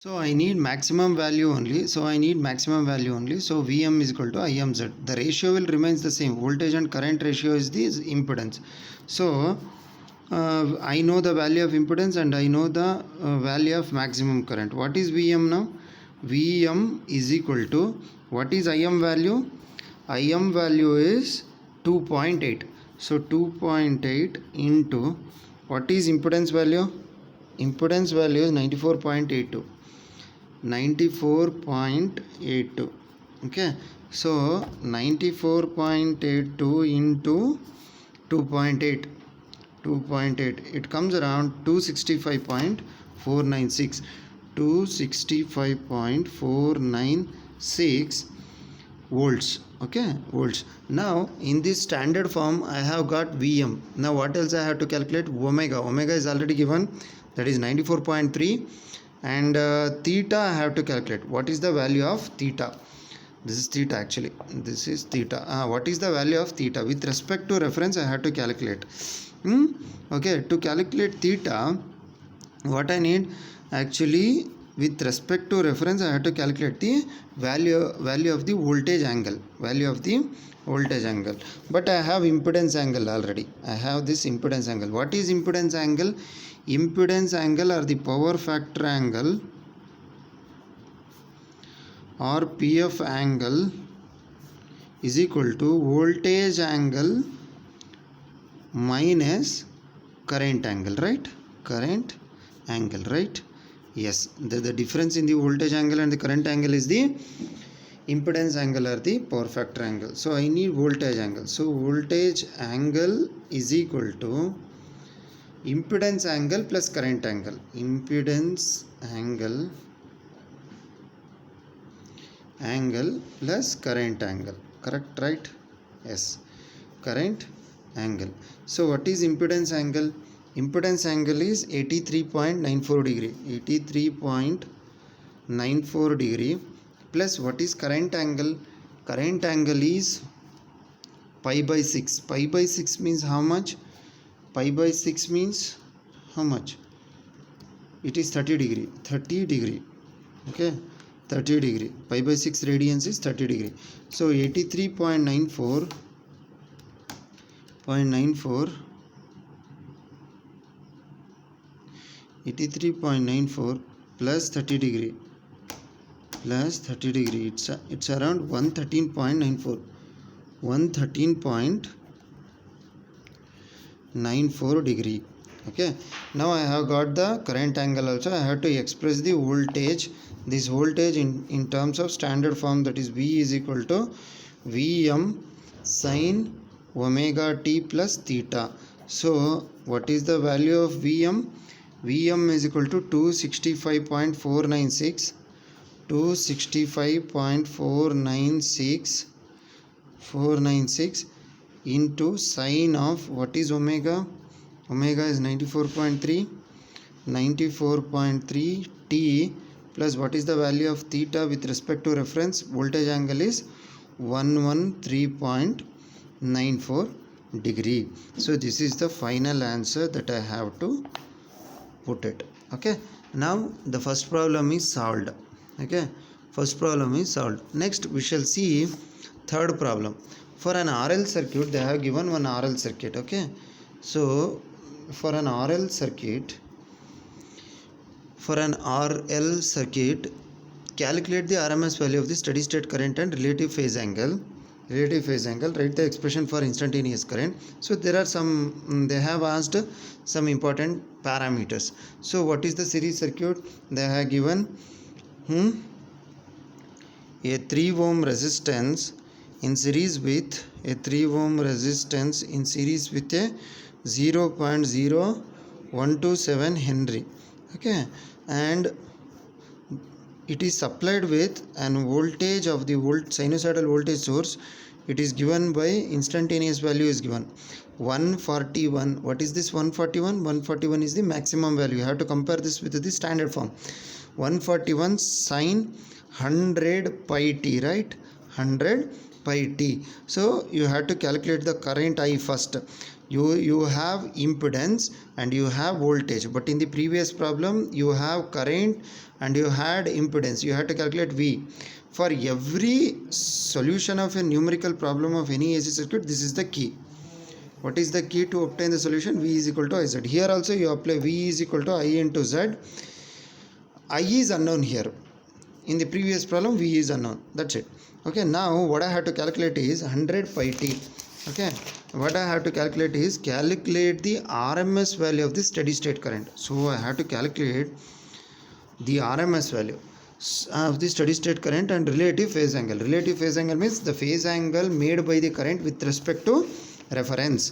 So I need maximum value only. So Vm is equal to Imz. The ratio will remains the same. Voltage and current ratio is the impedance. So I know the value of impedance and I know the value of maximum current. What is Vm now? Vm is equal to, what is Im value? Im value is 2.8. So 2.8 into, what is impedance value? Impedance value is 94.82. 94.82. Okay, so 94.82 into 2.8, it comes around 265.496. 265.496 volts. Okay, volts. Now in this standard form I have got Vm. Now what else I have to calculate? Omega is already given, that is 94.3, and theta I have to calculate. What is the value of theta? This is theta actually. This is theta. What is the value of theta? With respect to reference I have to calculate. Okay, to calculate theta, what I need actually, with respect to reference I have to calculate the value of the voltage angle. But I have impedance angle already. I have this impedance angle. What is impedance angle? Impedance angle or the power factor angle or PF angle is equal to voltage angle minus current angle, right? Current angle, right? Yes, the difference in the voltage angle and the current angle is the impedance angle or the power factor angle. So I need voltage angle. So voltage angle is equal to impedance angle plus current angle. Impedance angle plus current angle. Correct, right? Yes, current angle. So what is impedance angle? Impedance angle is 83.94 degree. 83.94 degree plus what is current angle? Current angle is pi by 6. Pi by 6 means how much? Pi by 6 means how much? It is 30 degree. 30 degree. Okay, 30 degree. Pi by 6 radians is 30 degree. So 83.94 83.94 plus 30 degree it's around 113.94 113.94 degree. Okay, now I have got the current angle also. I have to express the voltage, this voltage in terms of standard form, that is V is equal to Vm sin omega t plus theta. So what is the value of Vm? Vm is equal to 265.496 into sine of, what is omega? Omega is 94.3 t plus what is the value of theta with respect to reference? Voltage angle is 113.94 degree. So this is the final answer that I have to put it. Okay, now the first problem is solved. Okay, first problem is solved. Next we shall see third problem. For an RL circuit, they have given one RL circuit. Okay, so for an RL circuit, calculate the RMS value of the steady state current and relative phase angle. Write the expression for instantaneous current. So there are some, they have asked some important parameters. So what is the series circuit? They have given a 3 ohm resistance in series with a 0.0127 Henry. Okay, and it is supplied with an voltage of the sinusoidal voltage source. It is given by instantaneous value is given 141. What is this 141? 141 is the maximum value. You have to compare this with the standard form. 141 sine 100 pi t, right? 100 pi t. So you have to calculate the current I first. You have impedance and you have voltage, but in the previous problem you have current and you had impedance. You had to calculate V. For every solution of a numerical problem of any AC circuit, this is the key. What is the key to obtain the solution? V is equal to IZ. Here also you apply V is equal to I into Z. I is unknown here. In the previous problem, V is unknown. That's it. Okay, now what I have to calculate is 100 pi t. Okay, what I have to calculate is calculate the RMS value of the steady state current. So I have to calculate the RMS value of the steady state current and relative phase angle. Relative phase angle means the phase angle made by the current with respect to reference.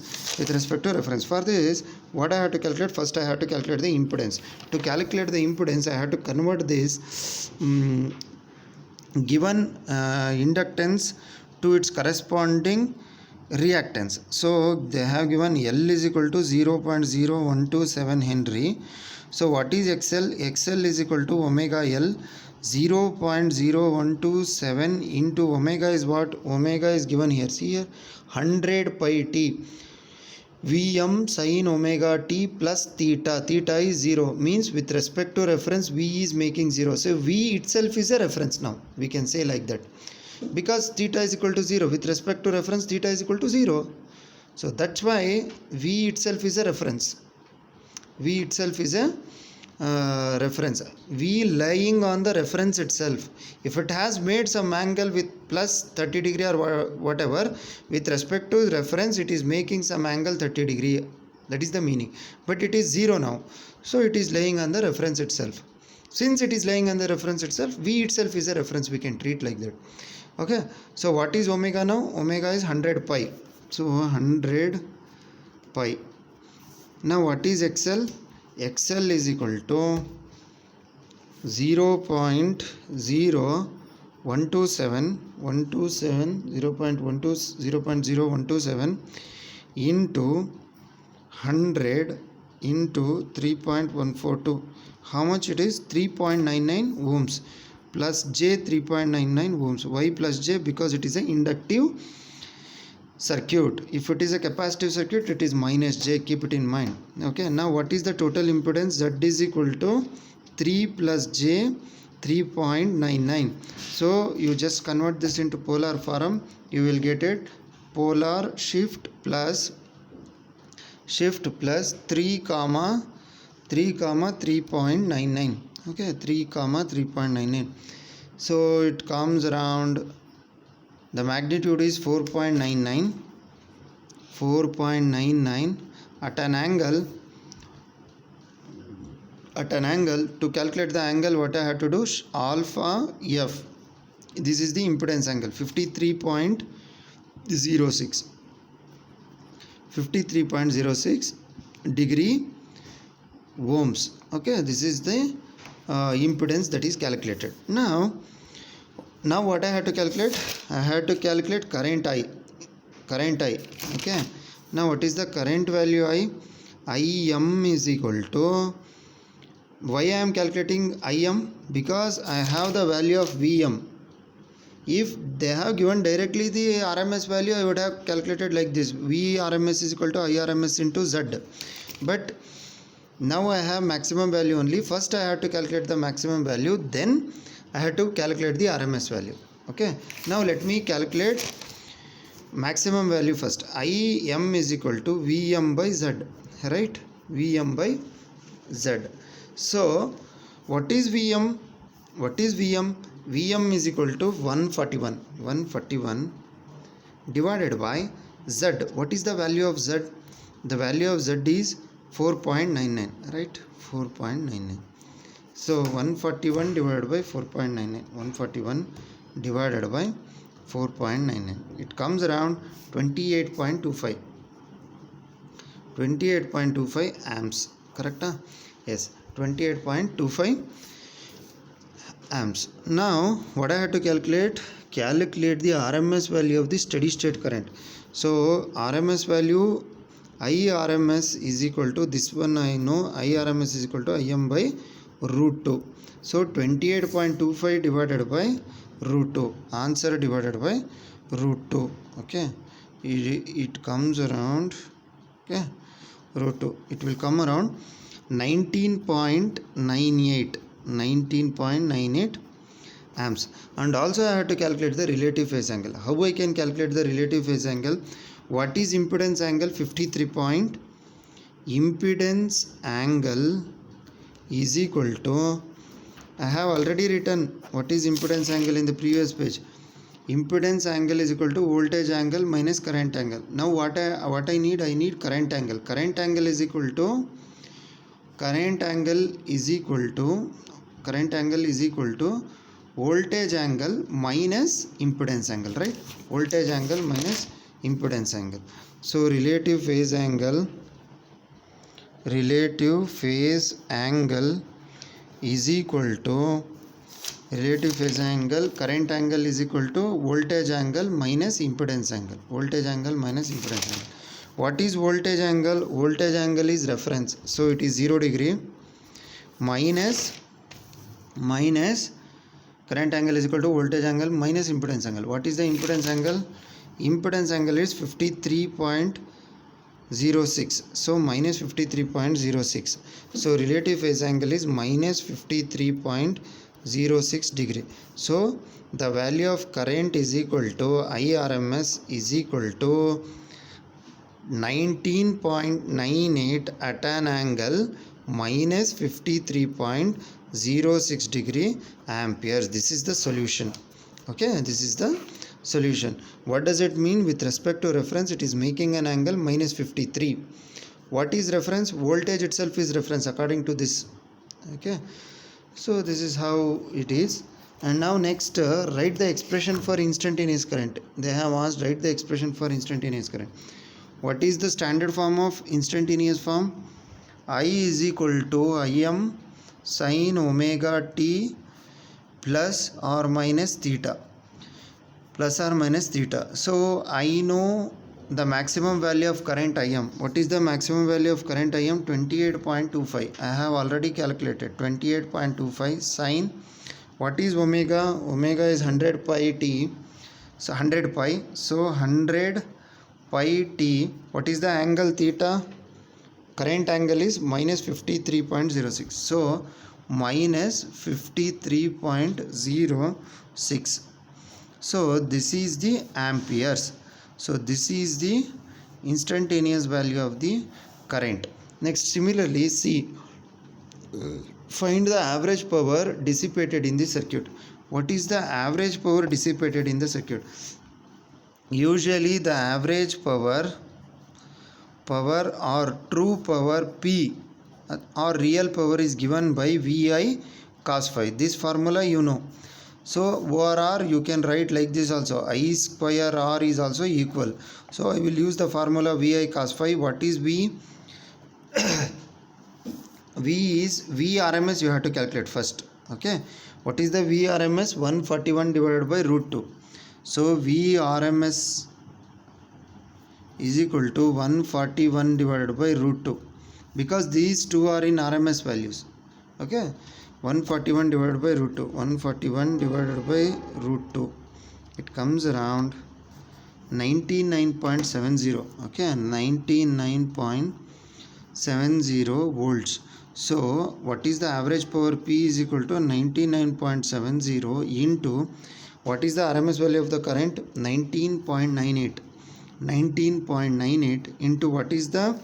For this, what I have to calculate? First I have to calculate the impedance. To calculate the impedance, I have to convert this given inductance to its corresponding reactance. So they have given L is equal to 0.0127 Henry. So what is XL? XL is equal to omega L. 0.0127 into omega is what? Omega is given here. See here, 100 pi t. Vm sin omega t plus theta. Theta is 0, means with respect to reference V is making 0. So V itself is a reference now. We can say like that. Because theta is equal to 0. With respect to reference, theta is equal to 0. So that's why V itself is a reference. V itself is a reference. V lying on the reference itself. If it has made some angle with plus 30 degree or whatever, with respect to reference it is making some angle 30 degree. That is the meaning. But it is 0 now. So it is lying on the reference itself. Since it is lying on the reference itself, V itself is a reference. We can treat like that. Okay. So what is omega now? Omega is 100 pi. So 100 pi. Now what is XL? XL is equal to 0.0127 into 100 into 3.142. How much it is? 3.99 ohms plus J 3.99 ohms. Why plus J? Because it is an inductive circuit. If it is a capacitive circuit, it is minus J. Keep it in mind. Okay, now what is the total impedance? Z is equal to 3 plus J 3.99. So you just convert this into polar form. You will get it polar shift plus 3 comma 3.99. Okay, 3 comma 3.99. So it comes around, the magnitude is 4.99 at an angle. To calculate the angle, what I have to do? Alpha F. This is the impedance angle, 53.06 degree ohms. Okay, this is the impedance that is calculated. Now what I have to calculate? I have to calculate current I. Okay, now what is the current value I? Im is equal to, why I am calculating Im? Because I have the value of Vm. If they have given directly the RMS value, I would have calculated like this: Vrms is equal to Irms into Z. But now I have maximum value only. First I have to calculate the maximum value, then I have to calculate the RMS value. Okay, now let me calculate maximum value first. Im is equal to Vm by Z, right? Vm by Z. So what is Vm? Vm is equal to 141 divided by Z. What is the value of Z? The value of Z is 4.99, right? 4.99. So 141 divided by 4.99. 141 divided by 4.99. It comes around 28.25. 28.25 amps. Correct? Yes. 28.25 amps. Now what I have to calculate the RMS value of the steady state current. So RMS value, Irms is equal to, this one I know, Irms is equal to Im by root 2. So 28.25 divided by root 2. Answer divided by root 2. Okay, it comes around Okay, root 2, it will come around 19.98 amps. And also I have to calculate the relative phase angle. How I can calculate the relative phase angle? What is impedance angle? 53 point. Impedance angle is equal to, I have already written what is impedance angle in the previous page. Impedance angle is equal to voltage angle minus current angle. Now what I need current angle. Current angle is equal to voltage angle minus impedance angle, right? Voltage angle minus impedance angle. So relative phase angle is equal to current angle is equal to voltage angle minus impedance angle. What is voltage angle? Voltage angle is reference, so it is 0 degree minus current angle is equal to voltage angle minus impedance angle. What is the impedance angle? Impedance angle is 53.06, so minus 53.06. so relative phase angle is minus 53.06 degree. So the value of current is equal to IRMS is equal to 19.98 at an angle minus 53.06 degree amperes. This is the solution. Okay, this is the solution. What does it mean? With respect to reference, it is making an angle minus 53. What is reference? Voltage itself is reference according to this. Okay, so this is how it is. And now next, write the expression for instantaneous current. They have asked, write the expression for instantaneous current. What is the standard form of instantaneous form? I is equal to Im sin omega t plus or minus theta. So I know the maximum value of current Im. What is the maximum value of current Im? 28.25. I have already calculated 28.25 sin. What is omega? Omega is 100 pi t. So 100 pi. So 100 pi t. What is the angle theta? Current angle is minus 53.06. So minus 53.06. So this is the amperes. So this is the instantaneous value of the current. Next, similarly, see, find the average power dissipated in the circuit. What is the average power dissipated in the circuit? Usually the average power or true power P or real power is given by VI cos phi. This formula you know. So over R you can write like this also. I square R is also equal. So I will use the formula VI cos phi. What is V? V is VRMS, you have to calculate first. Okay. What is the VRMS? 141 divided by root 2. So VRMS is equal to 141 divided by root 2, because these two are in RMS values. Okay, 141 divided by root 2. 141 divided by root 2. It comes around 99.70. Okay, 99.70 volts. So what is the average power? P is equal to 99.70 into what is the RMS value of the current? 19.98. 19.98 into what is the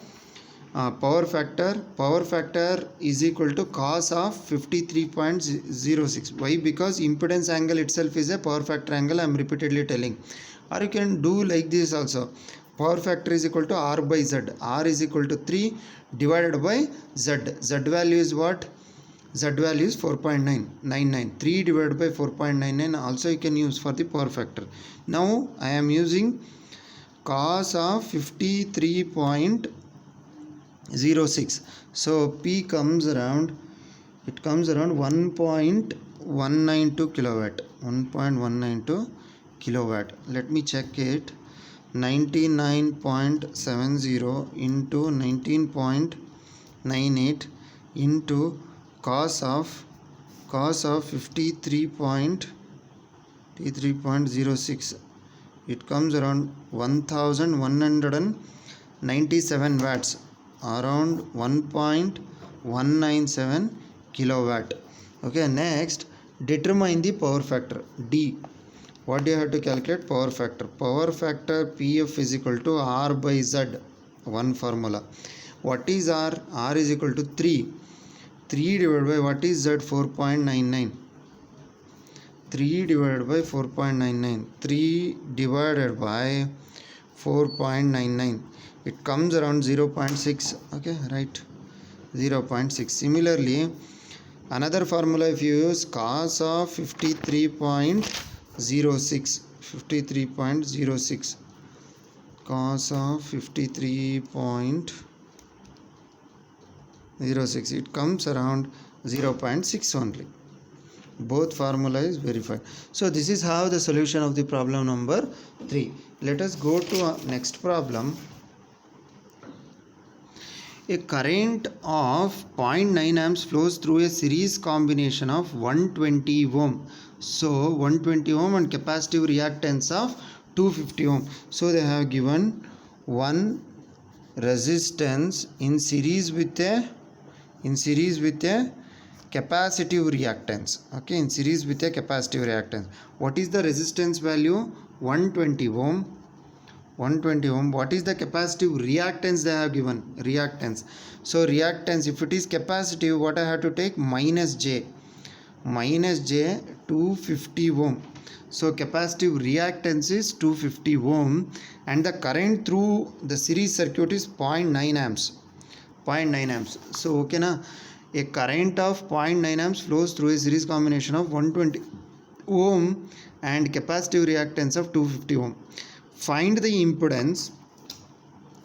power factor? Power factor is equal to cos of 53.06. Why? Because impedance angle itself is a power factor angle. I am repeatedly telling. Or you can do like this also. Power factor is equal to R by Z. R is equal to 3 divided by Z. Z value is what? Z value is 4.999. 3 divided by 4.99 also you can use for the power factor. Now I am using cos of 53.06. So P comes around, it comes around 1.192 kilowatt. 1.192 kilowatt. Let me check it. 99.70 into 19.98 into cos of 53.06. It comes around 1130 97 watts, around 1.197 kilowatt. Okay, next determine the power factor D. What do you have to calculate? Power factor. Power factor PF is equal to R by Z. One formula. What is R? R is equal to 3. 3 divided by what is Z? 4.99. 3 divided by 4.99. 3 divided by 4.99. It comes around 0.6. Okay, right. 0.6. Similarly, another formula, if you use cos of 53.06. 53.06. Cos of 53.06. It comes around 0.6 only. Both formula is verified. So this is how the solution of the problem number 3. Let us go to next problem. A current of 0.9 amps flows through a series combination of 120 ohm. So 120 ohm and capacitive reactance of 250 ohm. So they have given one resistance in series with a capacitive reactance. Okay, in series with a capacitive reactance. What is the resistance value? 120 ohm. 120 ohm. What is the capacitive reactance they have given? Reactance. So reactance, if it is capacitive, what I have to take? Minus J. Minus J 250 ohm. So capacitive reactance is 250 ohm and the current through the series circuit is 0.9 amps. 0.9 amps. So okay na, a current of 0.9 amps flows through a series combination of 120 ohm and capacitive reactance of 250 ohm. Find the impedance.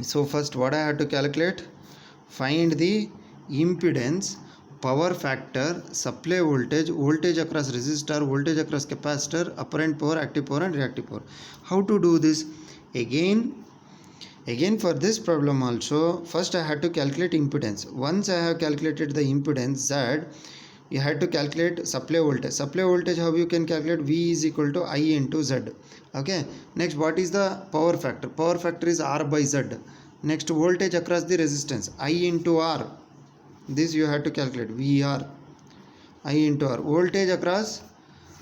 So first what I have to calculate? Find the impedance, power factor, supply voltage, voltage across resistor, voltage across capacitor, apparent power, active power and reactive power. How to do this? Again for this problem also, first I had to calculate impedance. Once I have calculated the impedance Z, you had to calculate supply voltage. Supply voltage, how you can calculate? V is equal to I into Z. Okay, next what is the power factor? Power factor is R by Z. Next voltage across the resistance, I into R. This you have to calculate, VR. I into R. Voltage across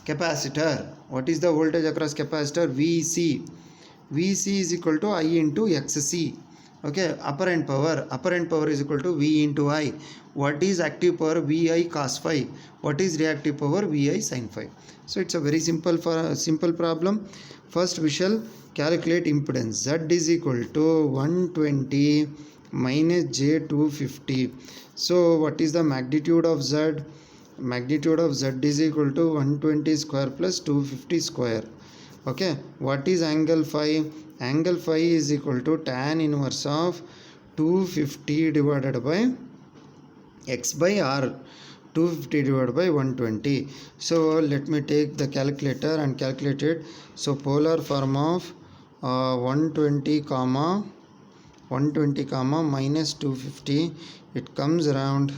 capacitor. What is the voltage across capacitor? VC. VC is equal to I into XC. Okay, apparent power is equal to V into I. What is active power? VI cos phi. What is reactive power? VI sin phi. So it's a very simple problem. First we shall calculate impedance. Z is equal to 120 minus J 250. So what is the magnitude of Z? Magnitude of Z is equal to 120 square plus 250 square. Okay, what is angle phi? Angle phi is equal to tan inverse of 250 divided by x by r. 250 divided by 120. So let me take the calculator and calculate it. So polar form of 120 comma minus 250, it comes around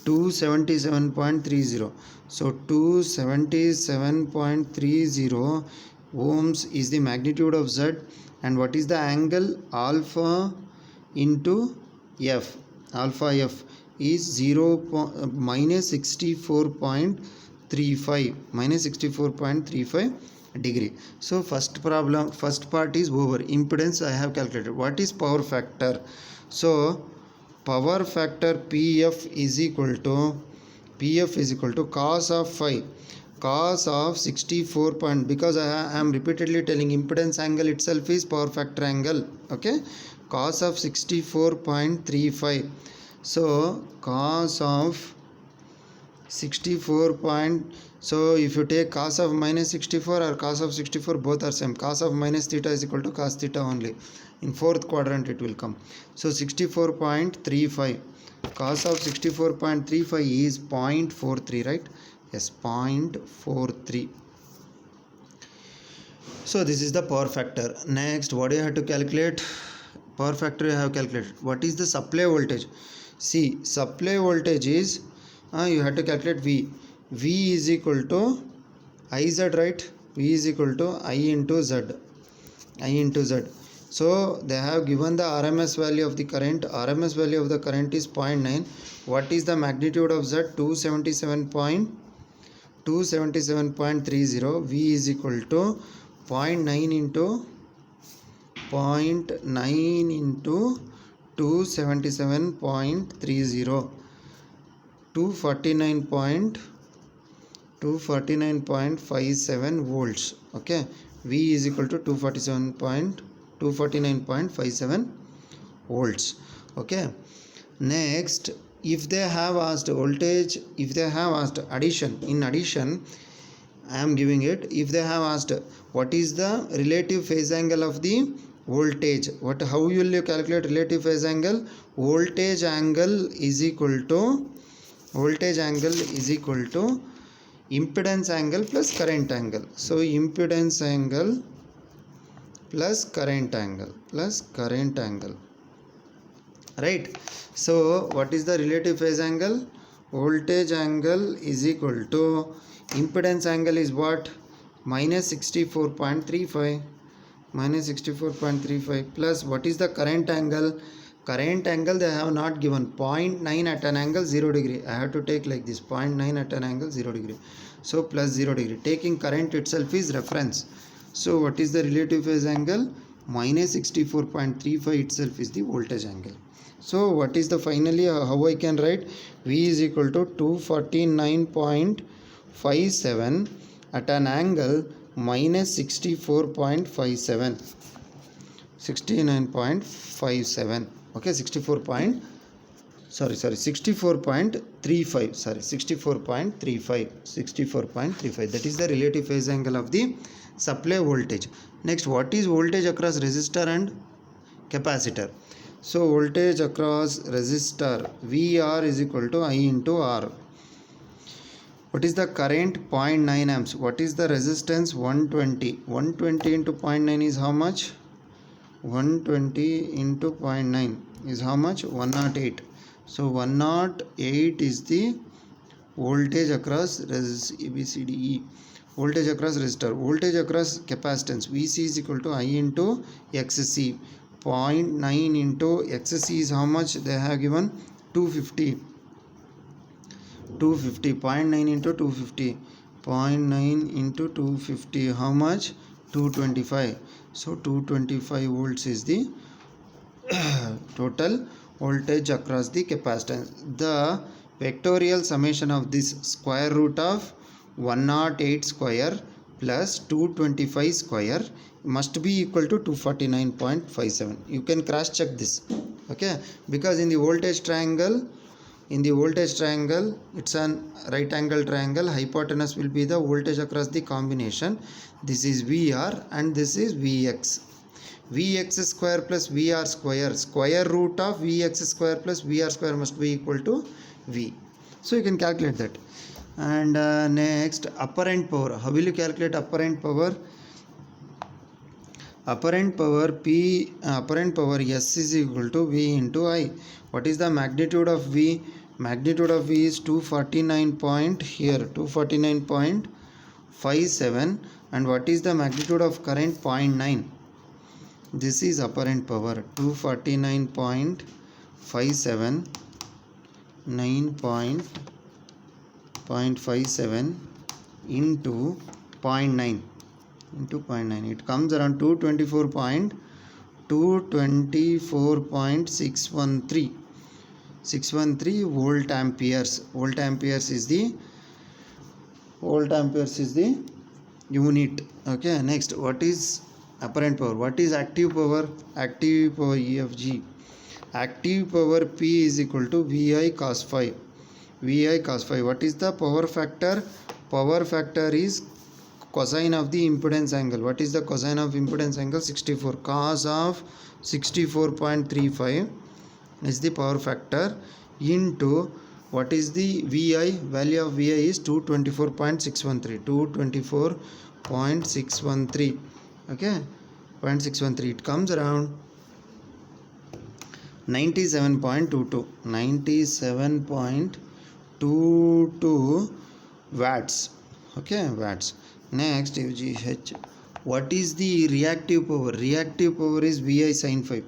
277.30. So 277.30 ohms is the magnitude of Z, and what is the angle? Alpha into F. Alpha F is minus 64.35. Minus 64.35 degree. So first part is over. Impedance I have calculated. What is power factor? So power factor PF is equal to cos of phi. Cos of 64 point, because I am repeatedly telling impedance angle itself is power factor angle. Okay, cos of 64.35. So cos of 64 point, so if you take cos of minus 64 or cos of 64, both are same. Cos of minus theta is equal to cos theta only. In fourth quadrant it will come. So 64.35. Cos of 64.35 is 0.43, right? Yes, 0.43. So this is the power factor. Next, what do you have to calculate? Power factor you have calculated. What is the supply voltage? See, supply voltage is you have to calculate V. V is equal to IZ, right? V is equal to I into Z. So they have given the RMS value of the current. RMS value of the current is 0.9. What is the magnitude of Z? 277.30. V is equal to 0.9 into 0.9 into 277.30, 249.57 volts. Okay, V is equal to 249.57 volts. Okay, next, if they have asked voltage, if they have asked addition, in addition I am giving it. If they have asked what is the relative phase angle of the voltage, how will you calculate relative phase angle? Voltage angle is equal to impedance angle plus current angle. So impedance angle plus current angle, right? So what is the relative phase angle? Voltage angle is equal to impedance angle is what? Minus 64.35 plus what is the current angle? Current angle they have not given. 0.9 at an angle 0 degree. I have to take like this, 0.9 at an angle 0 degree. So plus 0 degree. Taking current itself is reference. So what is the relative phase angle? Minus 64.35 itself is the voltage angle. So what is the finally how I can write? V is equal to 249.57 at an angle minus 64.57, 69.57. Okay, 64.35, sorry 64.35. That is the relative phase angle of the supply voltage. Next, what is voltage across resistor and capacitor? So voltage across resistor, VR is equal to I into R. What is the current? 0.9 amps. What is the resistance? 120. 120 into 0.9 is how much? 120 into 0.9 is how much? 108. So 108 is the voltage across ABCDE. Voltage across resistor. Voltage across capacitance. VC is equal to I into XC. 0.9 into XC is how much? They have given 250. 0.9 into 250. 0.9 into 250. How much? 225. So 225 volts is the total voltage across the capacitance. The vectorial summation of this square root of 108 square plus 225 square must be equal to 249.57. You can cross check this. Okay, because in the voltage triangle, it's an right angle triangle. Hypotenuse will be the voltage across the combination. This is VR and this is Vx. Vx square plus VR square, square root of Vx square plus VR square must be equal to V. So you can calculate that. And next, apparent power. How will you calculate apparent power? Apparent power S is equal to V into I. What is the magnitude of V? Magnitude of V is 249.57. And what is the magnitude of current? 0.9. This is apparent power. 249.57 9.57 into 0.9 into 0.9. It comes around 224.613 volt amperes. Volt amperes is the unit. Okay, next, what is apparent power? What is active power? Active power EFG. Active power P is equal to VI cos phi. What is the power factor? Power factor is cosine of the impedance angle. What is the cosine of impedance angle? 64. Cos of 64.35 is the power factor into what is the VI? Value of VI is 224.613. 224.613. Okay, 0.613. It comes around 97.22. 97.22 watts. Okay, watts. Next, UGH What is the reactive power? Reactive power is Vi sin phi.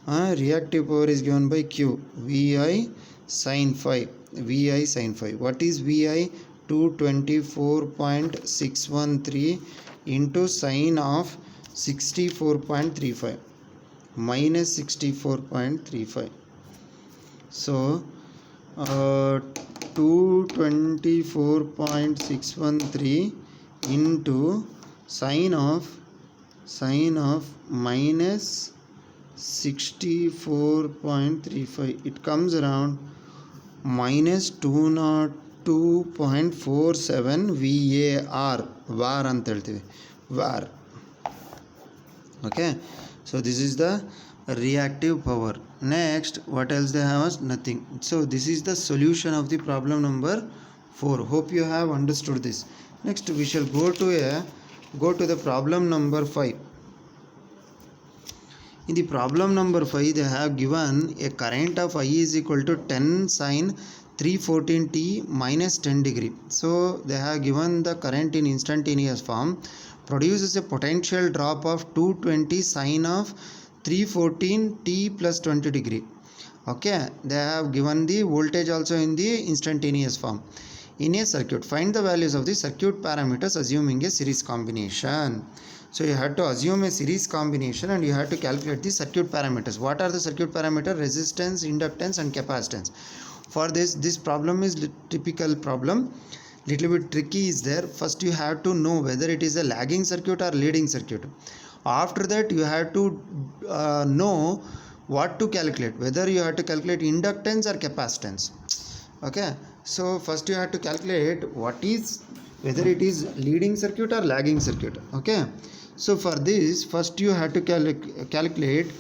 Reactive power is given by Q. Vi sin phi. Vi sin phi. What is Vi? 224.613 into sine of 64.35 minus 64.35. So 224.613 into sine of minus 64.35, it comes around minus 202.47 var ಅಂತ ಹೇಳ್ತೀವಿ, var. Okay, so this is the reactive power. Next, what else they have? Nothing. So this is the solution of the problem number 4. Hope you have understood this. Next we shall go to the problem number 5. In the problem number 5, they have given a current of I is equal to 10 sine 314t minus 10 degree. So they have given the current in instantaneous form produces a potential drop of 220 sine of 314t plus 20 degree. Okay, they have given the voltage also in the instantaneous form in a circuit. Find the values of the circuit parameters assuming a series combination. So you have to assume a series combination and you have to calculate the circuit parameters. What are the circuit parameters? Resistance, inductance and capacitance. For this problem is typical problem, little bit tricky is there. First you have to know whether it is a lagging circuit or leading circuit. After that you have to know what to calculate, whether you have to calculate inductance or capacitance. Okay, so first you have to calculate whether it is leading circuit or lagging circuit. Okay, so for this first you have to calculate.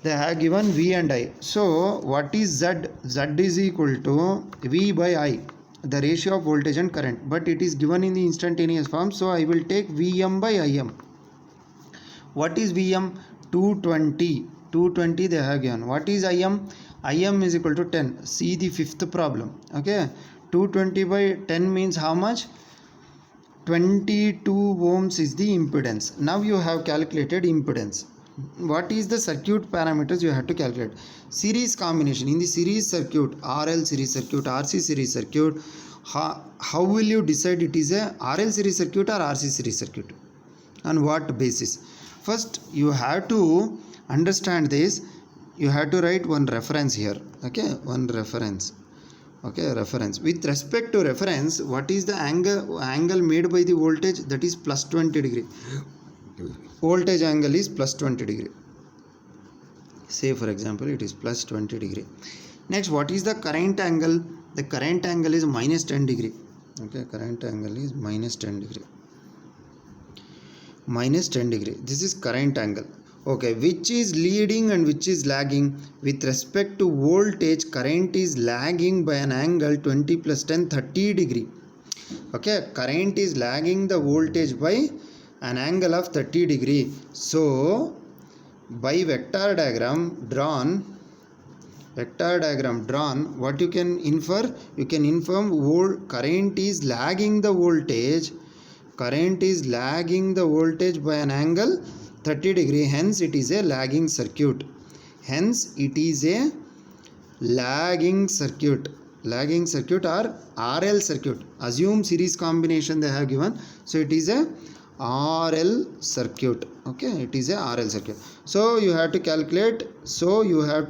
They have given V and I. So what is Z? Z is equal to V by I, the ratio of voltage and current, but it is given in the instantaneous form, so I will take Vm by Im. What is Vm? 220 they have given. What is Im? Im is equal to 10. See the fifth problem. Okay, 220 by 10 means how much? 22 ohms is the impedance. Now you have calculated impedance. What is the circuit parameters you have to calculate? Series combination. In the series circuit, RL series circuit, RC series circuit, how will you decide it is a RL series circuit or RC series circuit? On what basis? First you have to understand this. You have to write one reference here. Okay, one reference. Okay, reference. With respect to reference, what is the angle made by the voltage? That is plus 20 degree. Voltage angle is plus 20 degree. Say for example it is plus 20 degree. Next, what is the current angle? The current angle is minus 10 degree. Okay, current angle is minus 10 degree. Minus 10 degree. This is current angle. Okay, which is leading and which is lagging? With respect to voltage, current is lagging by an angle 20 plus 10, 30 degree. Okay, current is lagging the voltage by an angle of 30 degree. So by vector diagram drawn, what you can infer? You can infer current is lagging the voltage. Current is lagging the voltage by an angle 30 degree. Hence it is a lagging circuit. Hence it is a lagging circuit. Lagging circuit or RL circuit. Assume series combination they have given. So it is a RL circuit. Okay, it is a RL circuit. So you have to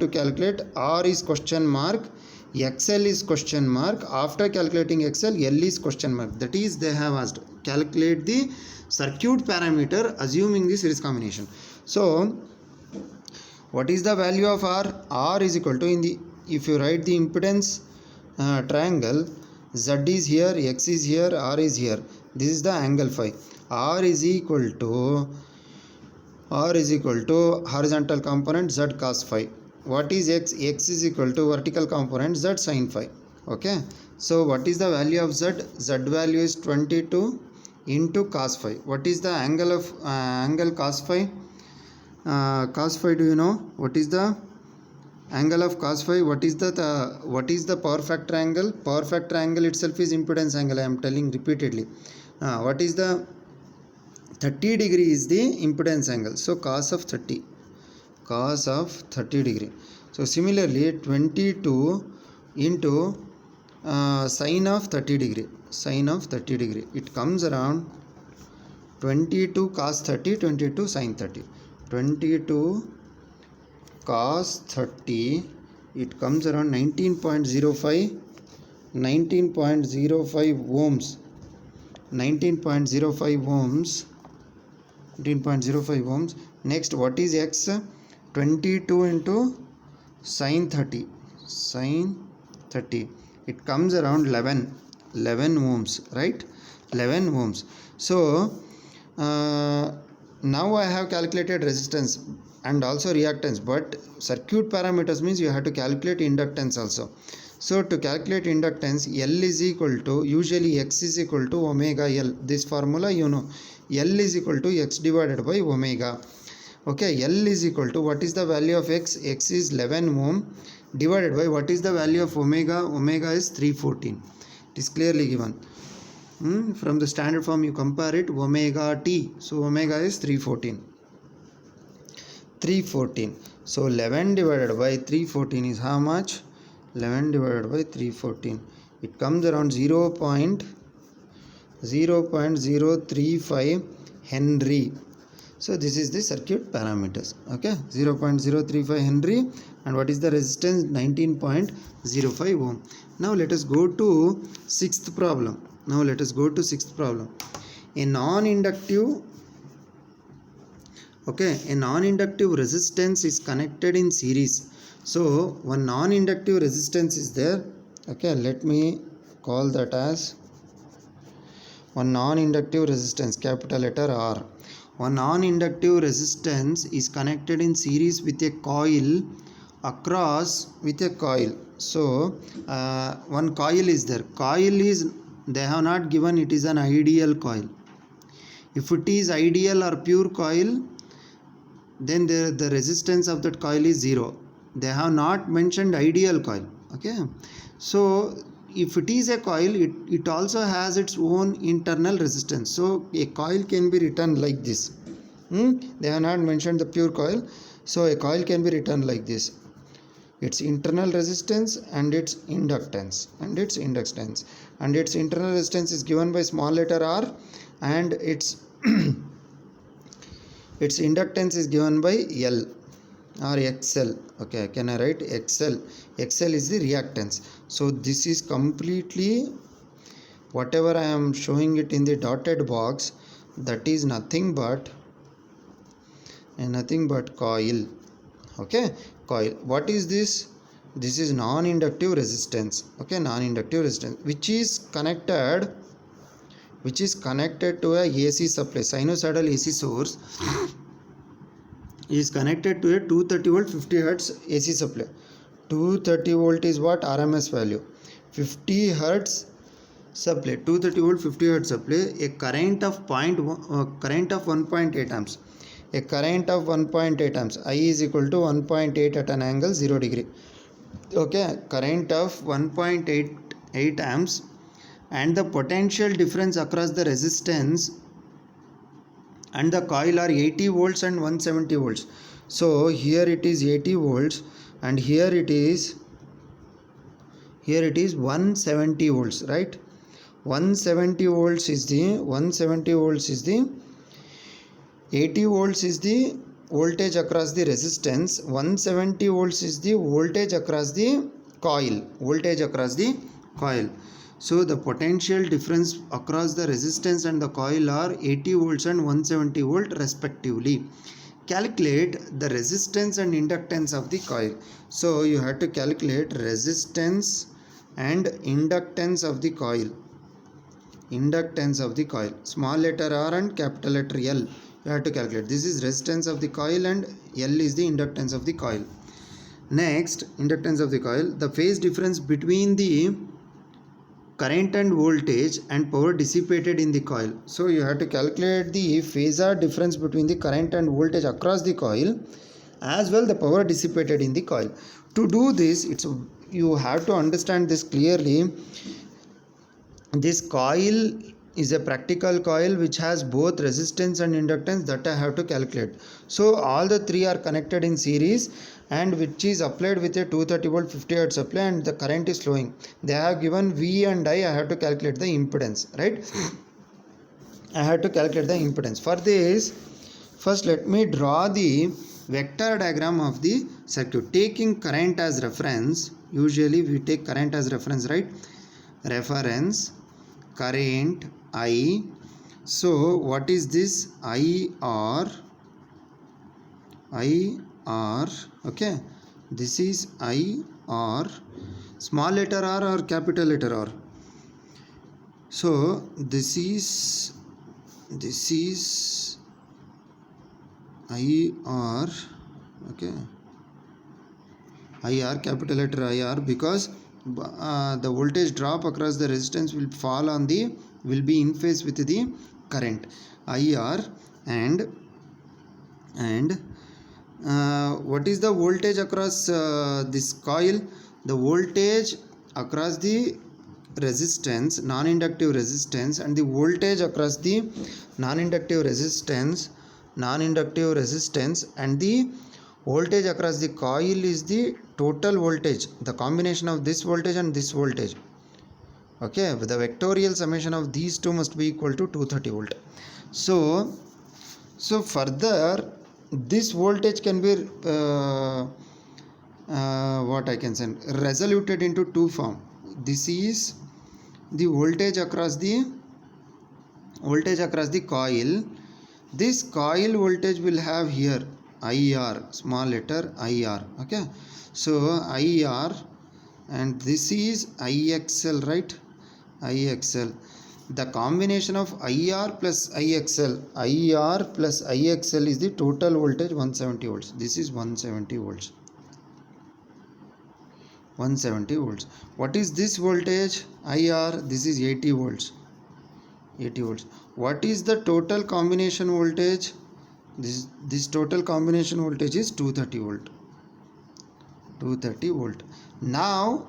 calculate. R is question mark, XL is question mark. After calculating XL, L is question mark. That is, they have asked calculate the circuit parameter assuming the series combination. So what is the value of R? R is equal to, if you write the impedance triangle, Z is here, X is here, R is here. This is the angle phi. R is equal to horizontal component Z cos phi. What is X? X is equal to vertical component Z sin phi. Okay, so what is the value of Z? Z value is 22 into cos phi. What is the angle of angle cos phi? Cos phi, do you know what is the angle of cos phi? What is the power factor angle? Power factor angle itself is impedance angle. I am telling repeatedly. What is the 30 degree is the impedance angle. So cos of 30 degree. So similarly 22 into sine of 30 degree. It comes around 22 cos 30, 22 sine 30. 22 cos 30, it comes around 19.05 ohms. 19.05 ohms. Next, what is x? 22 into sine 30. It comes around 11 ohms, right? 11 ohms. So now I have calculated resistance and also reactance, but circuit parameters means you have to calculate inductance also. So to calculate inductance, L is equal to, usually X is equal to omega L. This formula you know, L is equal to X divided by omega. Okay, L is equal to, what is the value of X? X is 11 ohm divided by, what is the value of omega? Omega is 314. It is clearly given. From the standard form you compare it, omega t. So omega is 314. So 11 divided by 314 is how much? 11 divided by 314. It comes around 0.035 Henry. So this is the circuit parameters. Okay, 0.035 Henry. And what is the resistance? 19.05 ohm. Now let us go to sixth problem. A non-inductive resistance is connected in series. So one non-inductive resistance is there. Okay, let me call that as one non-inductive resistance, capital letter R. One non-inductive resistance is connected in series with a coil So one coil is there. They have not given it is an ideal coil. If it is ideal or pure coil, then the resistance of that coil is 0. They have not mentioned ideal coil. Okay, so if it is a coil, it also has its own internal resistance. So a coil can be written like this. They have not mentioned the pure coil, so a coil can be written like this: its internal resistance and its inductance, and its internal resistance is given by small letter r, and its its inductance is given by L or XL. Okay, can I write XL? XL is the reactance. So this is completely, whatever I am showing it in the dotted box, that is nothing but coil. Okay, coil. What is this? This is non-inductive resistance. Okay, non-inductive resistance which is connected to a AC supply. Sinusoidal AC source is connected to a 230 volt 50 hertz AC supply. 230 volt is what? RMS value. 50 hertz supply, 230 volt 50 hertz supply, a current of 1.8 amps. A current of 1.8 amps. I is equal to 1.8 at an angle 0 degree. Okay, current of 1.88 amps, and the potential difference across the resistance and the coil are 80 volts and 170 volts. So here it is 80 volts and here it is 170 volts, right? 170 volts is the 80 volts is the voltage across the resistance, 170 volts is the voltage across the coil. So the potential difference across the resistance and the coil are 80 volts and 170 volt respectively. Calculate the resistance and inductance of the coil. So you have to calculate resistance and inductance of the coil. Small letter R and capital letter L. You have to calculate. This is resistance of the coil and L is the inductance of the coil. Next, inductance of the coil. The phase difference between the current and voltage and power dissipated in the coil. So you have to calculate the phasor difference between the current and voltage across the coil, as well the power dissipated in the coil. To do this, you have to understand this clearly. This coil is a practical coil which has both resistance and inductance, that I have to calculate. So all the three are connected in series and which is applied with a 230 volt 50 hertz supply and the current is flowing. They have given V and I have to calculate the impedance, right? I have to calculate the impedance. For this, first let me draw the vector diagram of the circuit. Taking current as reference, usually we take current as reference, right? Reference, current I. So what is this? IR, okay, this is IR, small letter R or capital letter R. So this is IR, okay, IR, capital letter IR, because the voltage drop across the resistance will be in phase with the current IR. And what is the voltage across this coil? The voltage across the resistance, non-inductive resistance, and the voltage across the non-inductive resistance and the voltage across the coil is the total voltage, the combination of this voltage and this voltage. Okay, the vectorial summation of these two must be equal to 230 volt. So further this voltage can be what I can say, resoluted into two form. This is the voltage across the coil. This coil voltage will have here IR, small letter IR, okay. So IR, and this is IXL, right? IXL. The combination of IR plus IXL is the total voltage 170 volts. This is 170 volts. 170 volts. What is this voltage? IR. This is 80 volts. 80 volts. What is the total combination voltage? This total combination voltage is 230 volt. 230 volt. Now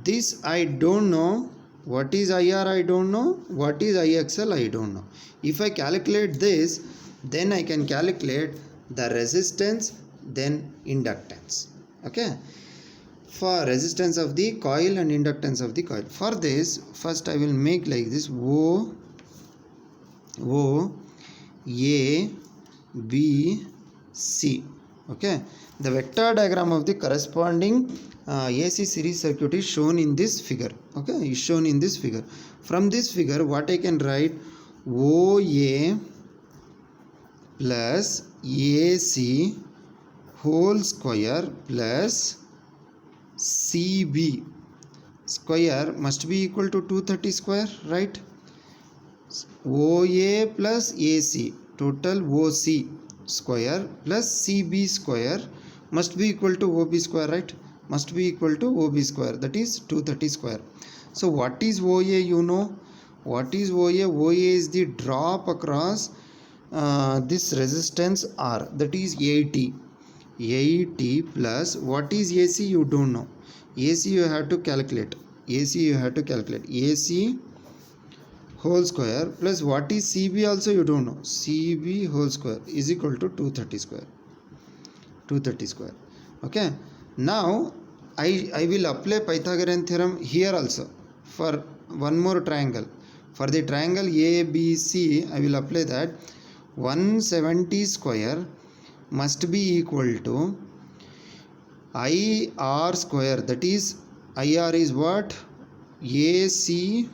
this I don't know. What is IR? I don't know. What is IXL? I don't know. If I calculate this, then I can calculate the resistance, then inductance. Okay. For resistance of the coil and inductance of the coil. For this, first I will make like this: O A B C. Okay. The vector diagram of the corresponding AC series circuit is shown in this figure. Okay, is shown in this figure. From this figure, what I can write: OA plus AC whole square plus CB square must be equal to 230 square, right? OA plus AC, total OC square plus CB square must be equal to OB square, right? Must be equal to OB square, that is 230 square. So what is OA? You know what is OA? OA is the drop across this resistance R, that is 80 plus what is AC? You don't know. AC you have to calculate. AC whole square plus what is CB also you don't know. CB whole square is equal to 230 square. 230 square. Okay. Now I will apply Pythagorean theorem here also for one more triangle. For the triangle ABC, I will apply that 170 square must be equal to IR square, that is IR is what? AC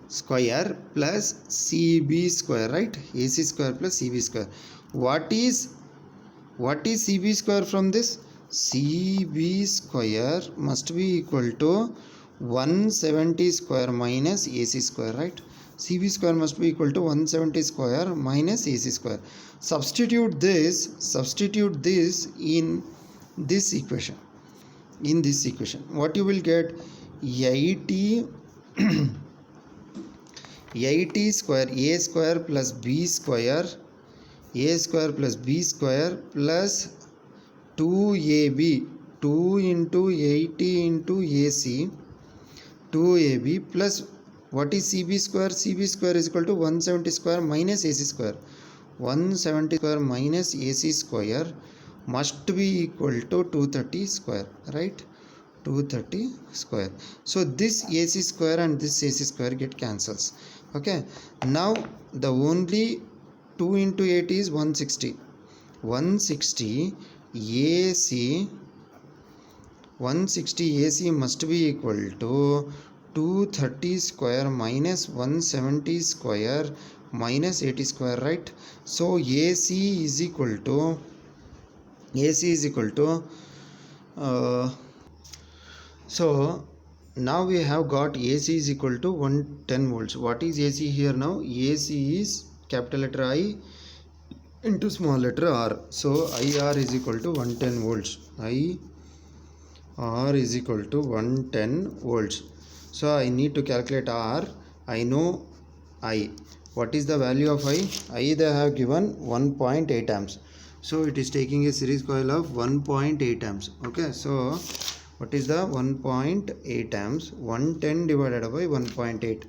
square plus CB square, right? AC square plus CB square. What is CB square from this? CB square must be equal to 170 square minus AC square, right? CB square must be equal to 170 square minus AC square. Substitute this in this equation. What you will get? 80 square A square plus B square plus 2AB, 2 into 80 into AC, 2AB plus What is CB square? CB square is equal to 170 square minus AC square. 170 square minus AC square must be equal to 230 square, right? 230 square. So this AC square and this AC square get cancels. Okay, now the only 2 into 8 is 160. 160 AC 160 AC must be equal to 230 square minus 170 square minus 80 square, right? So AC is equal to so now we have got AC is equal to 110 volts. What is AC here now? AC is capital letter I into small letter R. So IR is equal to 110 volts. R is equal to 110 volts. So I need to calculate R. I know I. What is the value of I? I they have given 1.8 amps. So it is taking a series coil of 1.8 amps. Okay, so what is the 1.8 amps? 110 divided by 1.8.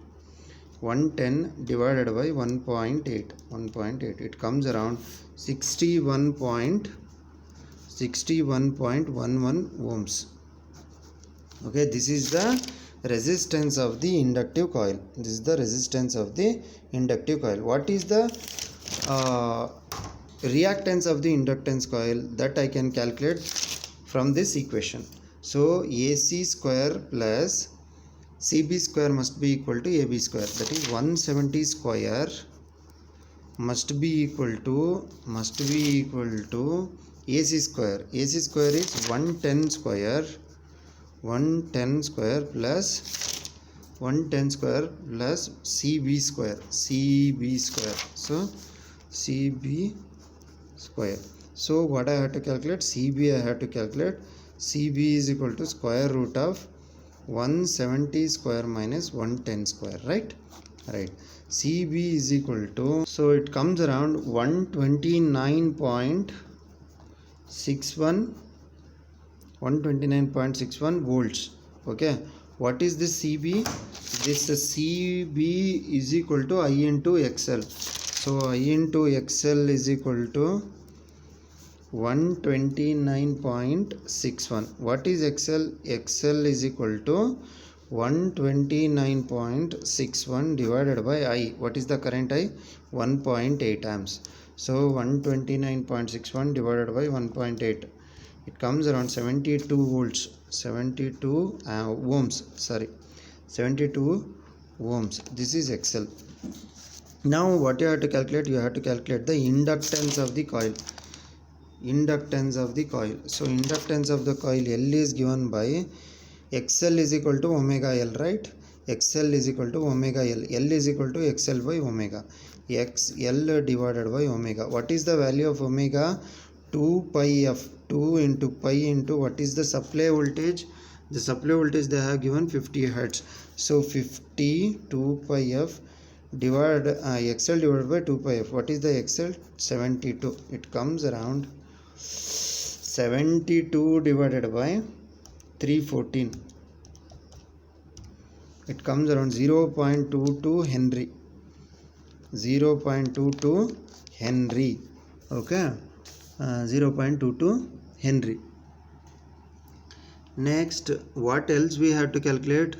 110 divided by 1.8. It comes around 61.11 ohms. Okay, this is the resistance of the inductive coil. This is the resistance of the inductive coil. What is the reactance of the inductance coil? That I can calculate from this equation. So AC square plus CB square must be equal to AB square. That is 170 square must be equal to AC square. AC square is 110 square. 110 square plus CB square. So CB square. So what I have to calculate? CB I have to calculate. CB is equal to square root of 170 square minus 110 square, right? CB is equal to, so it comes around 129.61 volts. Okay, what is this CB? This CB is equal to I into XL. So I into XL is equal to 129.61. What is XL? XL is equal to 129.61 divided by I. What is the current I? 1.8 amps. So 129.61 divided by 1.8. It comes around 72 volts. 72 ohms. Sorry, 72 ohms. This is XL. Now what you have to calculate? You have to calculate the inductance of the coil. So inductance of the coil L is given by XL is equal to omega L, right? XL is equal to omega L. L is equal to XL by omega. XL divided by omega. What is the value of omega? 2 pi f. 2 into pi into what is the supply voltage? The supply voltage they have given 50 hertz. So 50 2 pi f divided XL divided by 2 pi f. What is the XL? 72. It comes around 72 divided by 314. It comes around 0.22 Henry. 0.22 Henry. Okay, 0.22 Henry. Next, what else we have to calculate?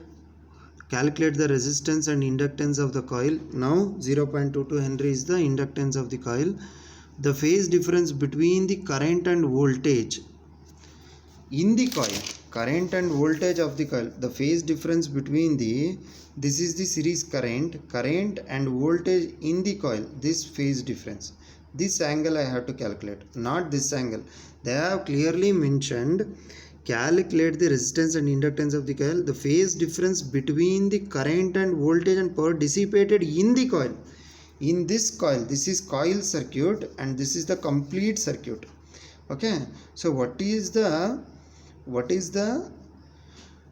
Calculate the resistance and inductance of the coil. Now 0.22 Henry is the inductance of the coil. The phase difference between the current and voltage in the coil. Current and voltage of the coil. The phase difference between this is the series current and voltage in the coil. This phase difference. This angle I have to calculate, not this angle. They have clearly mentioned calculate the resistance and inductance of the coil. The phase difference between the current and voltage and power dissipated in the coil. In this coil, this is coil circuit and this is the complete circuit. Okay, so what is the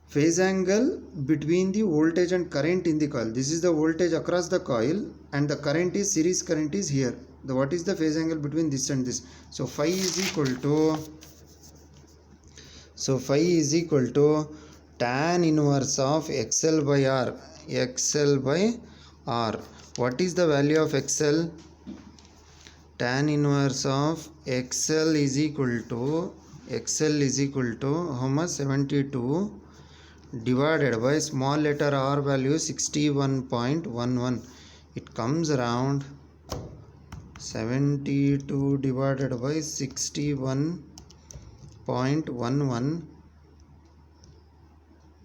phase angle between the voltage and current in the coil? This is the voltage across the coil and the current is series current is here. What is the phase angle between this and this? So phi is equal to tan inverse of XL by R. XL by R. What is the value of XL? Tan inverse of XL is equal to how much? 72 divided by small letter r value 61.11. It comes around 72 divided by 61.11,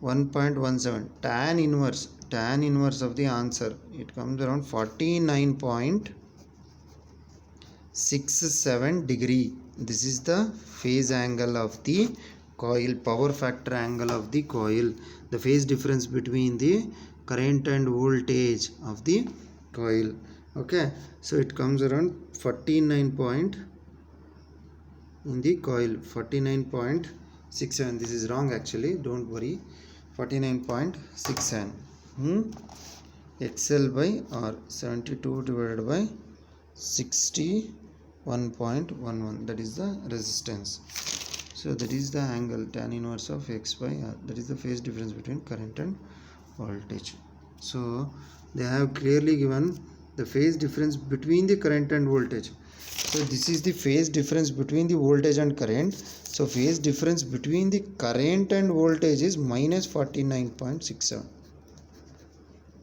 1.17. Tan inverse of the answer, it comes around 49.67 degree. This is the phase angle of the coil, power factor angle of the coil, the phase difference between the current and voltage of the coil. Okay, so it comes around 49 point in the coil, 49.67. this is wrong actually, don't worry. 49.67. XL by R, 72 divided by 61.11, that is the resistance. So that is the angle tan inverse of X by R. That is the phase difference between current and voltage. So they have clearly given the phase difference between the current and voltage. So this is the phase difference between the voltage and current. So phase difference between the current and voltage is minus 49.67.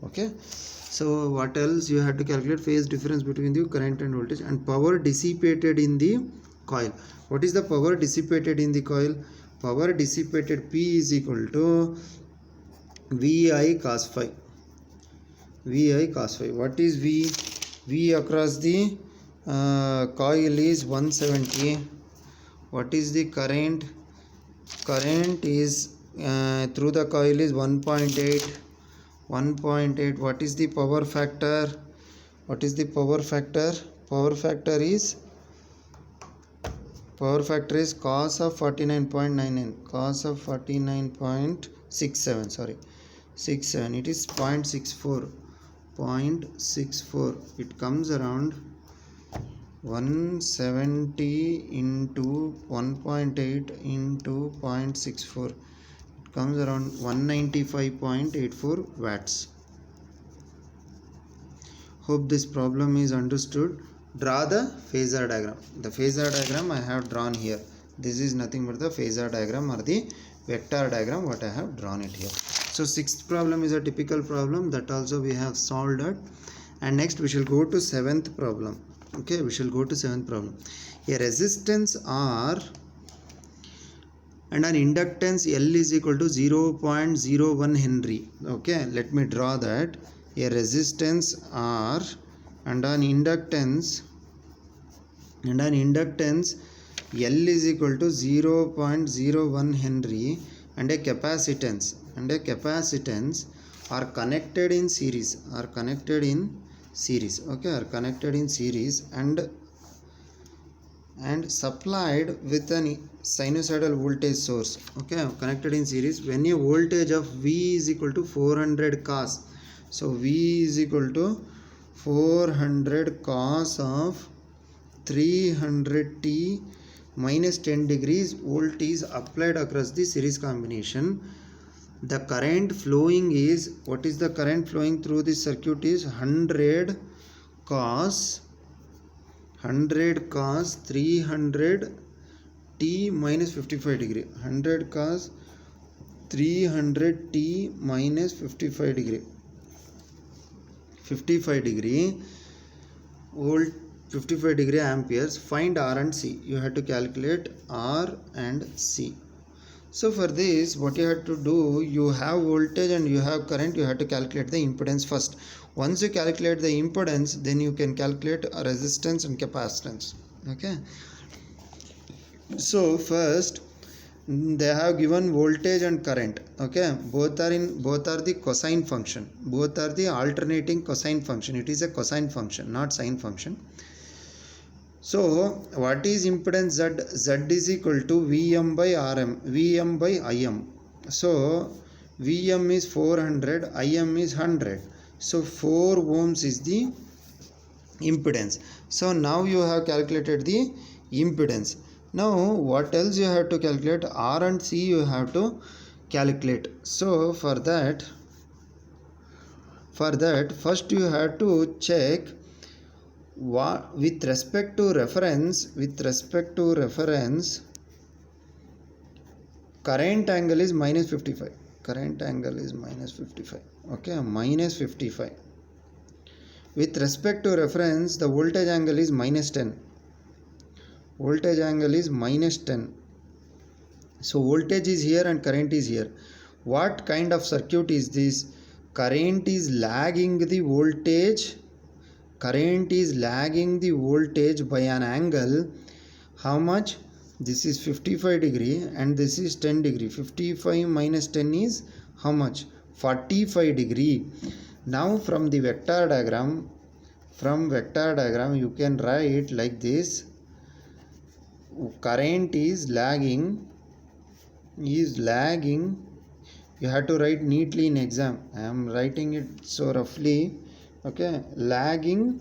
Okay. So what else you have to calculate? Phase difference between the current and voltage and power dissipated in the coil. What is the power dissipated in the coil? Power dissipated, P is equal to VI cos phi. VI cos phi. What is V? V across the coil is 170. What is the current? Current is through the coil is 1.8. 1.8. What is the power factor? What is the power factor? Power factor is cos of 49.99, cos of 49.67, sorry, 67. It is 0.64. It comes around 170 into 1.8 into 0.64. It comes around 195.84 watts. Hope this problem is understood. Draw the phasor diagram. The phasor diagram I have drawn here. This is nothing but the phasor diagram or the vector diagram what I have drawn it here. So sixth problem is a typical problem, that also we have solved it. And next we shall go to seventh problem. Okay, we shall go to seventh problem. A resistance R and an inductance L is equal to 0.01 Henry. Okay, let me draw that. A resistance R and an inductance L is equal to 0.01 Henry and a capacitance are connected in series, okay, are connected in series and supplied with an sinusoidal voltage source. Okay, connected in series when a voltage of V is equal to 400 cos. So V is equal to 400 cos of 300t minus 10 degrees volt is applied across the series combination. The current flowing is, what is the current flowing through this circuit is 100 cos 300 t minus 55 degree. 100 cos 300 t minus 55 degree. 55 degree volt, 55 degree amperes. Find R and C. You have to calculate R and C. So for this, what you have to do, you have voltage and you have current, you have to calculate the impedance first. Once you calculate the impedance, then you can calculate a resistance and capacitance. Okay. So first, they have given voltage and current. Okay, both are the cosine function. Both are the alternating cosine function. It is a cosine function, not sine function. So what is impedance Z? Z is equal to Vm by Rm, Vm by Im. So Vm is 400, Im is 100. So 4 ohms is the impedance. So now you have calculated the impedance. Now what else you have to calculate? R and C you have to calculate. So for that, For that, first you have to check what with respect to reference, current angle is minus 55. Current angle is minus 55. Okay, minus 55. With respect to reference, the voltage angle is minus 10. Voltage angle is minus 10. So voltage is here and current is here. What kind of circuit is this? Current is lagging the voltage. Current is lagging the voltage by an angle. How much? This is 55 degree and this is 10 degree. 55 minus 10 is how much? 45 degree. Now from the vector diagram, you can write like this. Current is lagging. You have to write neatly in exam. I am writing it so roughly. Okay, lagging.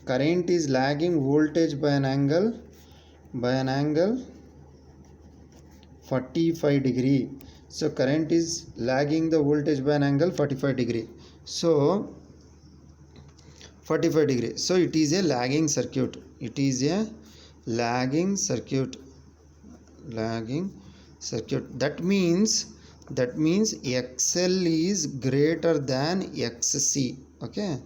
Current is lagging voltage by an angle 45 degree. So current is lagging the voltage by an angle 45 degree. So 45 degree. So it is a lagging circuit. That means XL is greater than XC. Okay,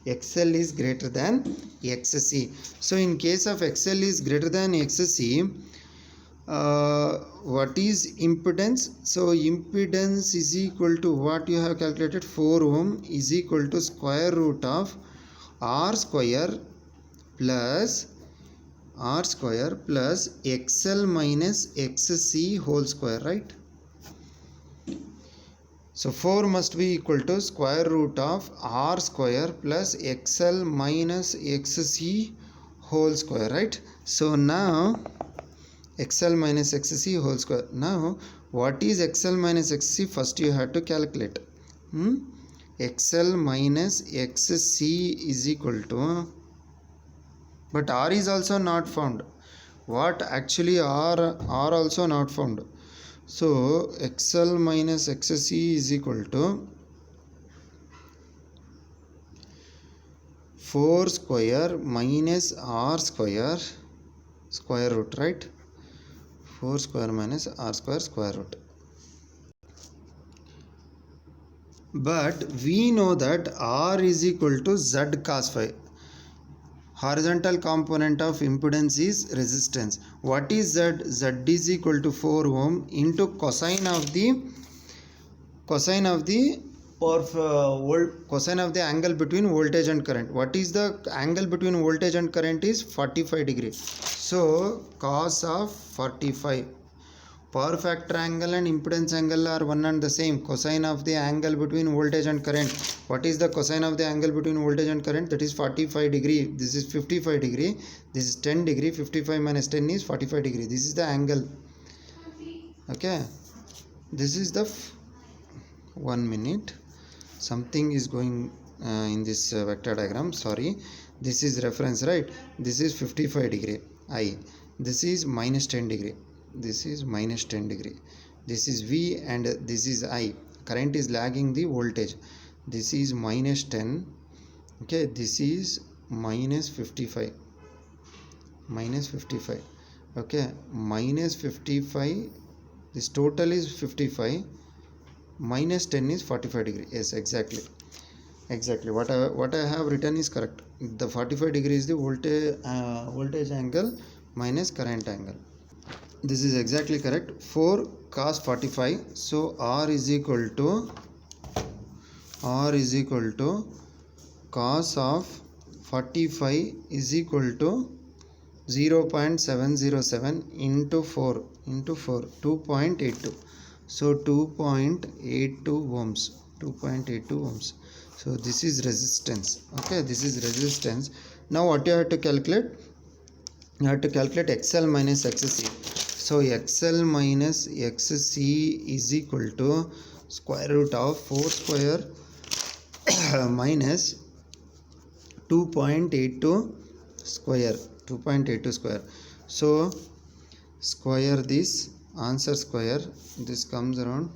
XL is greater than XC. So in case of XL is greater than XC, what is impedance? So impedance is equal to what you have calculated, 4 ohm is equal to square root of R square plus XL minus XC whole square, right? So 4 must be equal to square root of R square plus XL minus XC whole square, right? So now XL minus XC whole square. Now what is XL minus XC? First you have to calculate. XL minus XC is equal to, but R is also not found. What actually R also not found. So XL minus XC is equal to 4 square minus R square root, right? 4 square minus R square root. But we know that R is equal to Z cos phi. Horizontal component of impedance is resistance. What is Z? Z is equal to 4 ohm into cosine of the angle between voltage and current. What is the angle between voltage and current? Is 45 degree. So cos of 45. Power factor angle and impedance angle are one and the same. Cosine of the angle between voltage and current. What is the cosine of the angle between voltage and current? That is 45 degree. This is 55 degree. This is 10 degree. 55 minus 10 is 45 degree. This is the angle. Okay. This is the 1 minute. Something is going in this vector diagram. Sorry. This is reference, right? This is 55 degree. I. This is minus 10 degree. This is minus 10 degree. This is V and this is I. Current is lagging the voltage. This is minus 10. Okay, this is minus 55. Okay, minus 55. This total is 55. Minus 10 is 45 degree. Yes, exactly. What I have written is correct. The 45 degree is the voltage angle minus current angle. This is exactly correct. 4 cos 45. So R is equal to cos of 45 is equal to 0.707 into 4 2.82. So 2.82 ohms. So this is resistance. Okay, this is resistance. Now what you have to calculate? You have to calculate XL minus XC. So XL minus XC is equal to square root of 4 square minus 2.82 square. So square this, answer square. This comes around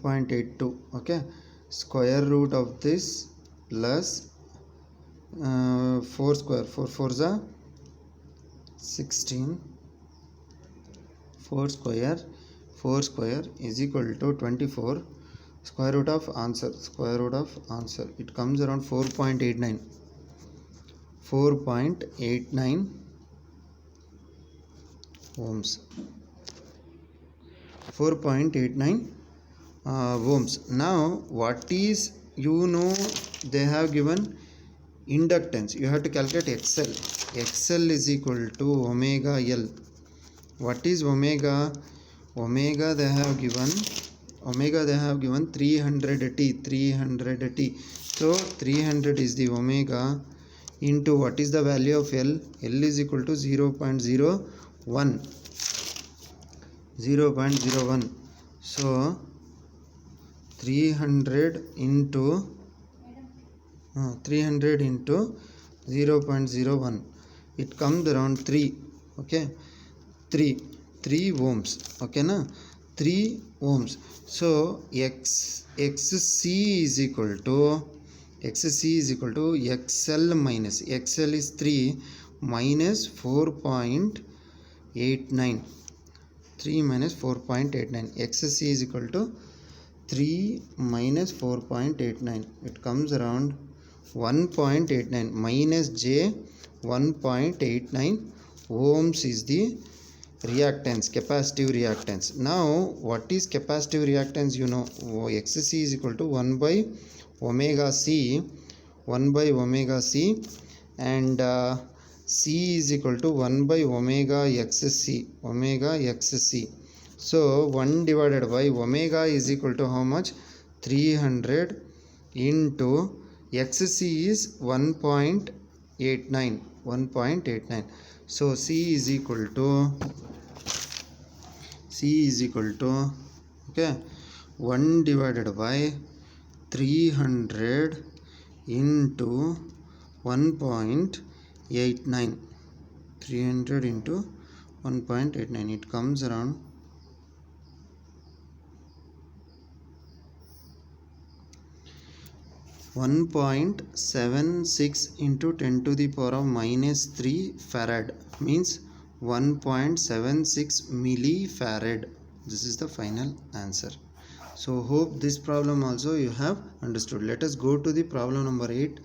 2.82. Okay, square root of this plus 4 square, 4 4s are 16, 4 square, 4 square is equal to 24. Square root of answer, square root of answer, it comes around 4.89, 4.89 ohms, 4.89 ohms. Now what is, they have given inductance, you have to calculate XL. XL is equal to omega L. What is omega? Omega they have given 300t, 300t. So 300 is the omega into what is the value of L? L is equal to 0.01, 0.01. So 300 into 0.01, it comes around 3. Okay, 3 ohms. Okay na, 3 ohms. So xc is equal to XL minus, XL is 3 minus 4.89, 3 minus 4.89. XC is equal to 3 minus 4.89. It comes around 1.89 minus j 1.89 ohms is the reactance, capacitive reactance. Now what is capacitive reactance? XC is equal to 1 by omega C, 1 by omega C, and C is equal to 1 by omega XC, omega XC. So 1 divided by omega is equal to how much? 300 into XC is 1.89, 1.89. So C is equal to okay, 1 divided by 300 into 1.89, 300 into 1.89, it comes around 1.76 into 10 to the power of minus 3 farad, means 1.76 millifarad. This is the final answer. So hope this problem also you have understood. Let us go to the problem number 8.